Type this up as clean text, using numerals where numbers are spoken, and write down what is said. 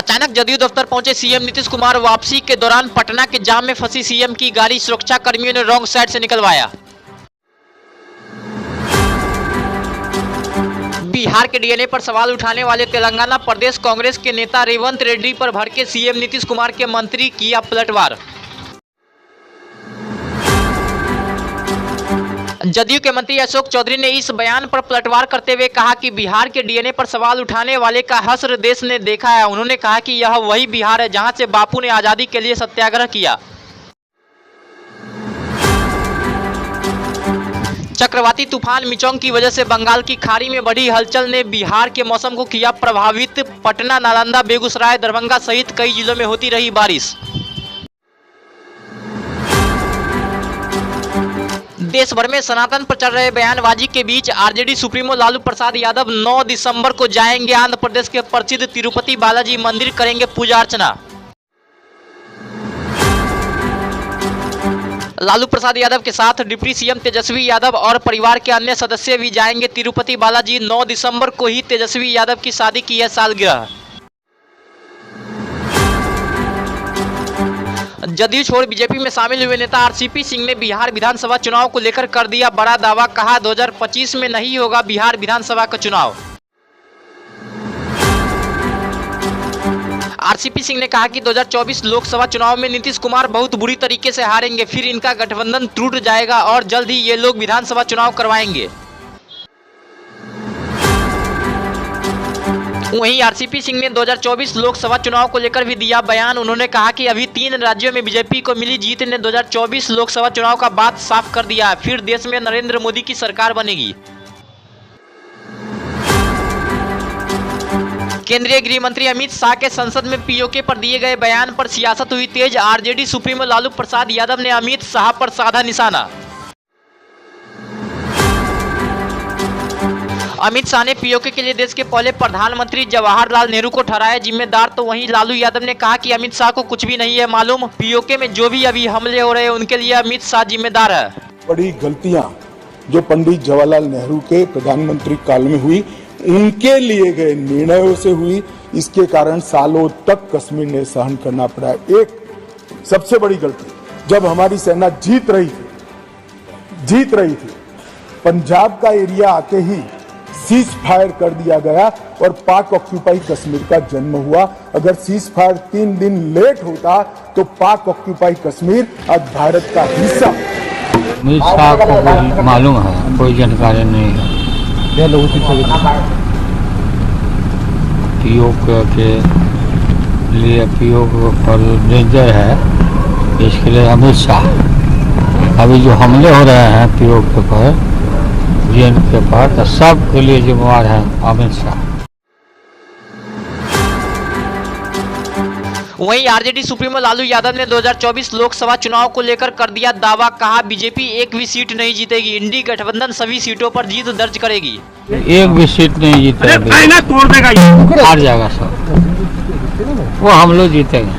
अचानक जदयू दफ्तर पहुंचे सीएम नीतीश कुमार। वापसी के दौरान पटना के जाम में फंसी सीएम की गाड़ी सुरक्षा कर्मियों ने रॉन्ग साइड से निकलवाया। बिहार के डीएनए पर सवाल उठाने वाले तेलंगाना प्रदेश कांग्रेस के नेता रेवंत रेड्डी पर भड़के सीएम नीतीश कुमार के मंत्री किया पलटवार। जदयू के मंत्री अशोक चौधरी ने इस बयान पर पलटवार करते हुए कहा कि बिहार के डीएनए पर सवाल उठाने वाले का हश्र देश ने देखा है। उन्होंने कहा कि यह वही बिहार है जहां से बापू ने आजादी के लिए सत्याग्रह किया। चक्रवाती तूफान मिचोंग की वजह से बंगाल की खाड़ी में बढ़ी हलचल ने बिहार के मौसम को किया प्रभावित। पटना, नालंदा, बेगूसराय, दरभंगा सहित कई जिलों में होती रही बारिश। देश भर में सनातन पर चल रहे बयानबाजी के बीच आरजेडी सुप्रीमो लालू प्रसाद यादव 9 दिसंबर को जाएंगे आंध्र प्रदेश के प्रसिद्ध तिरुपति बालाजी मंदिर, करेंगे पूजा अर्चना। लालू प्रसाद यादव के साथ डिप्टी सीएम तेजस्वी यादव और परिवार के अन्य सदस्य भी जाएंगे तिरुपति बालाजी। 9 दिसंबर को ही तेजस्वी यादव की शादी की है सालगिरह। जदयू छोड़ बीजेपी में शामिल हुए नेता आरसीपी सिंह ने बिहार विधानसभा चुनाव को लेकर कर दिया बड़ा दावा। कहा 2025 में नहीं होगा बिहार विधानसभा का चुनाव। आरसीपी सिंह ने कहा कि 2024 लोकसभा चुनाव में नीतीश कुमार बहुत बुरी तरीके से हारेंगे, फिर इनका गठबंधन टूट जाएगा और जल्द ही ये लोग विधानसभा चुनाव करवाएंगे। वहीं आरसीपी सिंह ने 2024 लोकसभा चुनाव को लेकर भी दिया बयान। उन्होंने कहा कि अभी 3 राज्यों में बीजेपी को मिली जीत ने 2024 लोकसभा चुनाव का बात साफ कर दिया है, फिर देश में नरेंद्र मोदी की सरकार बनेगी। केंद्रीय गृह मंत्री अमित शाह के संसद में पीओके पर दिए गए बयान पर सियासत हुई तेज। आरजेडी सुप्रीमो लालू प्रसाद यादव ने अमित शाह पर साधा निशाना। अमित शाह ने पीओके के लिए देश के पहले प्रधानमंत्री जवाहरलाल नेहरू को ठहराया जिम्मेदार, तो वहीं लालू यादव ने कहा कि अमित शाह को कुछ भी नहीं है मालूम। पीओके में जो भी अभी हमले हो रहे हैं उनके लिए अमित शाह जिम्मेदार है। बड़ी गलतियां जो पंडित जवाहरलाल नेहरू के प्रधानमंत्री काल में हुई, उनके लिए गए निर्णयों से हुई। इसके कारण सालों तक कश्मीर ने सहन करना पड़ा। एक सबसे बड़ी गलती, जब हमारी सेना जीत रही थी, पंजाब का एरिया आते ही सीज फायर कर दिया गया और पाक ऑक्यूपाई कश्मीर का जन्म हुआ। अगर सीज फायर 3 दिन लेट होता तो पाक ऑक्यूपाई कश्मीर आज भारत का हिस्सा। अमित शाह को कोई मालूम है, कोई जानकारी नहीं है। पीओके के लिए पीओके पर डेंजर है, इसके लिए अमित शाह। अभी जो हमले हो रहे हैं पीओके पर, के पर, तो सब के लिए जिम्मेवार है अमित शाह। वहीं आरजेडी सुप्रीमो लालू यादव ने 2024 लोकसभा चुनाव को लेकर कर दिया दावा। कहा बीजेपी एक भी सीट नहीं जीतेगी, इंडी गठबंधन सभी सीटों पर जीत दर्ज करेगी। एक भी सीट नहीं जीतेगी, हार जाएगा सब, वो हम लोग जीतेंगे।